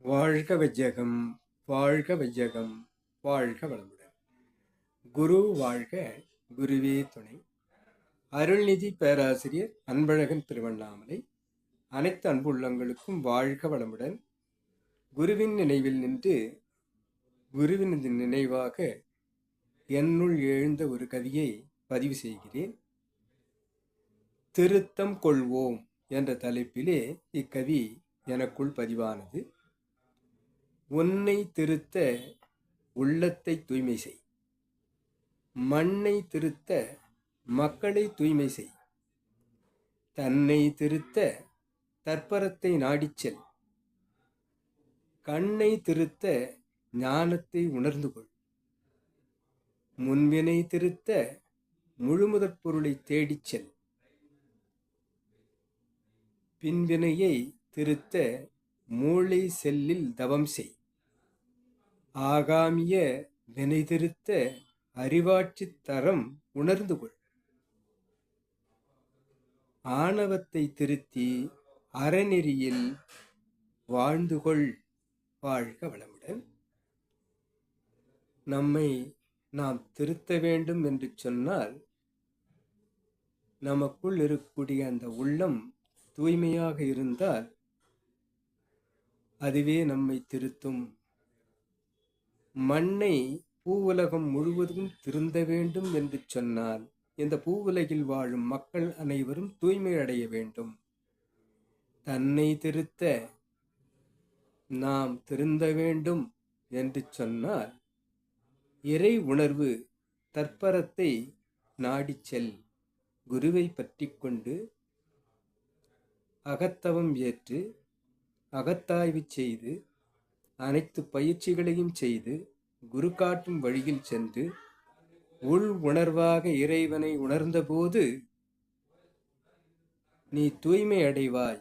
வாழ்க வையகம், வாழ்க வையகம், வாழ்க வளமுடன். குரு வாழ்க, குருவே துணை. அருள்நிதி பேராசிரியர் அன்பழகன் திருவண்ணாமலை. அனைத்து அன்புள்ளங்களுக்கும் வாழ்க வளமுடன். குருவின் நினைவில் நின்று குருவின் நினைவாக என்னுள் எழுந்த ஒரு கவியை பதிவு செய்கிறேன். திருத்தம் கொள்வோம் என்ற தலைப்பிலே இக்கவி எனக்குள் பதிவானது. உன்னை திருத்த உள்ளத்தை தூய்மை செய், மண்ணை திருத்த மக்களை தூய்மை செய், தன்னை திருத்த தற்பரத்தை நாடிச்செல், கண்ணை திருத்த ஞானத்தை உணர்ந்து கொள், முன்வினை திருத்த முழுமுதற் பொருளை தேடிச் செல், பின்வினையை திருத்த மூளை செல்லில் தவம் செய், ஆகாமிய வினை திருத்த அறிவாட்சி தரம் உணர்ந்து கொள், ஆணவத்தை திருத்தி அறநெறியில் வாழ்ந்து கொள். வாழ்க வளமுடன். நம்மை நாம் திருத்த வேண்டும் என்று சொன்னால் நமக்குள் இருக்கக்கூடிய அந்த உள்ளம் தூய்மையாக இருந்தால் அதுவே நம்மை திருத்தும். மண்ணை பூவுலகம் முழுவதும் திருந்த வேண்டும் என்று சொன்னால் இந்த பூவுலகில் வாழும் மக்கள் அனைவரும் தூய்மை அடைய வேண்டும். தன்னை திருத்த நாம் திருந்த வேண்டும் என்று சொன்னால் இறை உணர்வு தற்பரத்தை நாடிச் செல், குருவை பற்றி கொண்டு அகத்தவம் ஏற்று அகத்தாய்வு செய்து அனைத்து பயிற்சிகளையும் செய்து குரு காட்டும் வழியில் சென்று உள் உணர்வாக இறைவனை உணர்ந்தபோது நீ தூய்மை அடைவாய்.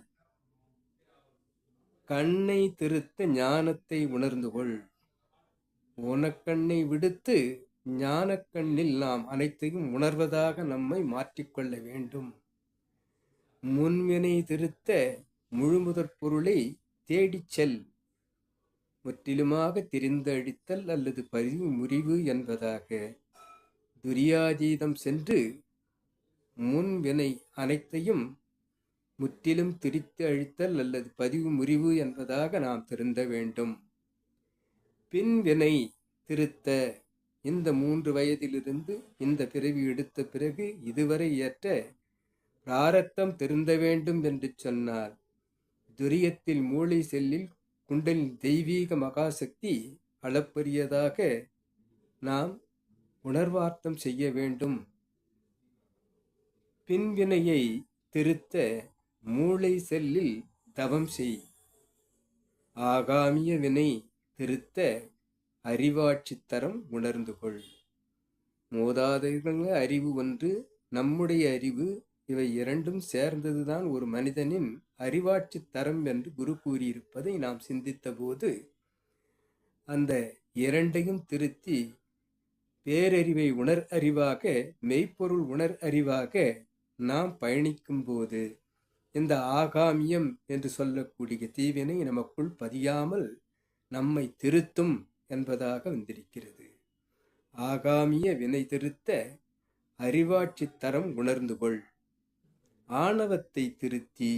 கண்ணை திருத்த ஞானத்தை உணர்ந்து கொள். உனக்கண்ணை விடுத்து ஞானக்கண்ணில் நாம் அனைத்தையும் உணர்வதாக நம்மை மாற்றிக்கொள்ள வேண்டும். முன்வினை திருத்த முழுமுதற் பொருளை தேடிச் செல். முற்றிலுமாக தெரிந்து அழித்தல் அல்லது பதிவு முறிவு என்பதாக துரியாதீதம் சென்று முன்வினை அனைத்தையும் முற்றிலும் திரித்து அழித்தல் அல்லது பதிவு முறிவு என்பதாக நாம் திருந்த வேண்டும். பின்வினை திருத்த இந்த 3 வயதிலிருந்து இந்த பிறவி எடுத்த பிறகு இதுவரை ஏற்ற பிராரத்தம் திருந்த வேண்டும் என்று சொன்னால் துரியத்தில் மூளை செல்லில் குண்டலின் தெய்வீக மகாசக்தி அளப்பரியதாக நாம் உணர்வார்த்தம் செய்ய வேண்டும். பின்வினையை திருத்த மூளை செல்லில் தவம் செய். ஆகாமிய வினை திருத்த அறிவாட்சி தரம் உணர்ந்து கொள். மூதாதைகள் அறிவு ஒன்று, நம்முடைய அறிவு, இவை இரண்டும் சேர்ந்ததுதான் ஒரு மனிதனின் அறிவாட்சி தரம் என்று குரு கூறியிருப்பதை நாம் சிந்தித்த போது அந்த இரண்டையும் திருத்தி பேரறிவை உணர் அறிவாக, மெய்ப்பொருள் உணர் அறிவாக நாம் பயணிக்கும் போது இந்த ஆகாமியம் என்று சொல்லக்கூடிய தீவினை நமக்குள் பதியாமல் நம்மை திருத்தும் என்பதாக வந்திருக்கிறது. ஆகாமிய வினை திருத்த அறிவாட்சி தரம் உணர்ந்து கொள். ஆணவத்தை திருத்தி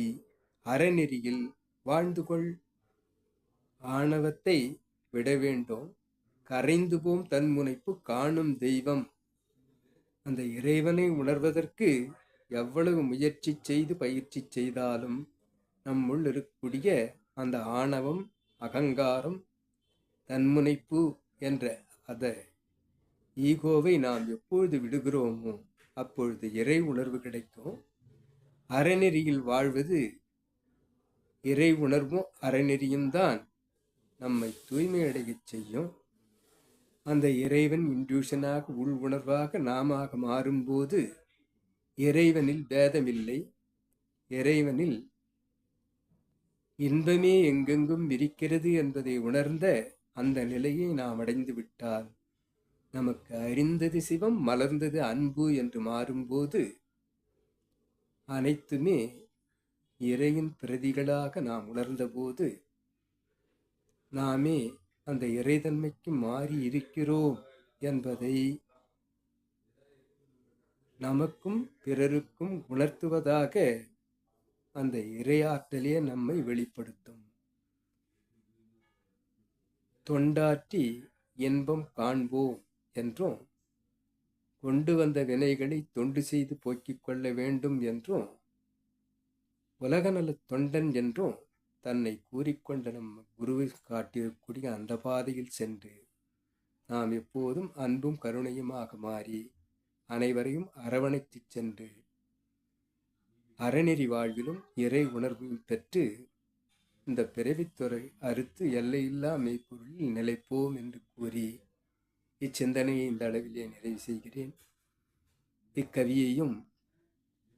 அறநெறியில் வாழ்ந்து கொள். ஆணவத்தை விட வேண்டும். கரைந்து போம் தன்முனைப்பு காணும் தெய்வம். அந்த இறைவனை உணர்வதற்கு எவ்வளவு முயற்சி செய்து பயிற்சி செய்தாலும் நம்முள் இருக்கக்கூடிய அந்த ஆணவம், அகங்காரம், தன்முனைப்பு என்ற அந்த ஈகோவை நாம் எப்பொழுது விடுகிறோமோ அப்பொழுது இறை உணர்வு கிடைக்கும். அறநெறியில் வாழ்வது இறை உணர்வும் அறநெறியும் தான் நம்மை தூய்மையடைய செய்யும். அந்த இறைவன் இன்ட்யூஷனாக உள் உணர்வாக நாம மாறும்போது இறைவனில் பேதமில்லை. இறைவனில் இன்பமே எங்கெங்கும் இருக்கிறது என்பதை உணர்ந்த அந்த நிலையை நாம் அடைந்து விட்டால் நமக்கு அறிந்தது சிவம், மலர்ந்தது அன்பு என்று மாறும்போது அனைத்துமே இறையின் பிரதிகளாக நாம் உணர்ந்தபோது நாமே அந்த இறைத்தன்மைக்கு மாறி இருக்கிறோம் என்பதை நமக்கும் பிறருக்கும் உணர்த்துவதாக அந்த இறையாற்றலே நம்மை வெளிப்படுத்தும். தொண்டாற்றி இன்பம் காண்போம் என்றும், கொண்டு வந்த வினைகளை தொண்டு செய்து போக்கிக் கொள்ள வேண்டும் என்றும், உலகநல தொண்டன் என்றும் தன்னை கூறிக்கொண்ட நம்ம குருவை காட்டியிருக்கக்கூடிய அந்த பாதையில் சென்று நாம் எப்போதும் அன்பும் கருணையுமாக மாறி அனைவரையும் அரவணைத்து சென்று அறநெறி வாழ்விலும் இறை உணர்வும் பெற்று இந்த பிறவித்துறை அறுத்து எல்லையில்லா மெய்ப்பொருளில் நிலைப்போம் என்று கூறி இச்சிந்தனையை இந்த அளவிலே நிறைவு செய்கிறேன். இக்கவியையும்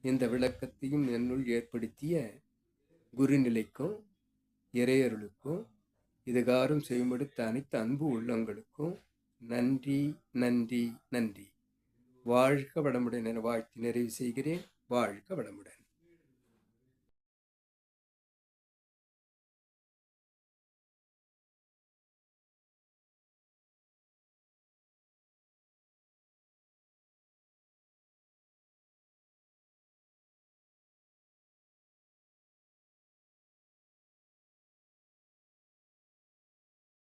இந்த விளக்கத்தையும் என்னுள் ஏற்படுத்திய குருநிலைக்கும் இறையருளுக்கும் இதுகாரும் செய்யும்படுத்த அனைத்து அன்பு உள்ளங்களுக்கும் நன்றி நன்றி நன்றி. வாழ்க வளமுடன் என வாழ்த்தி நிறைவு செய்கிறேன். வாழ்க வளமுடன்.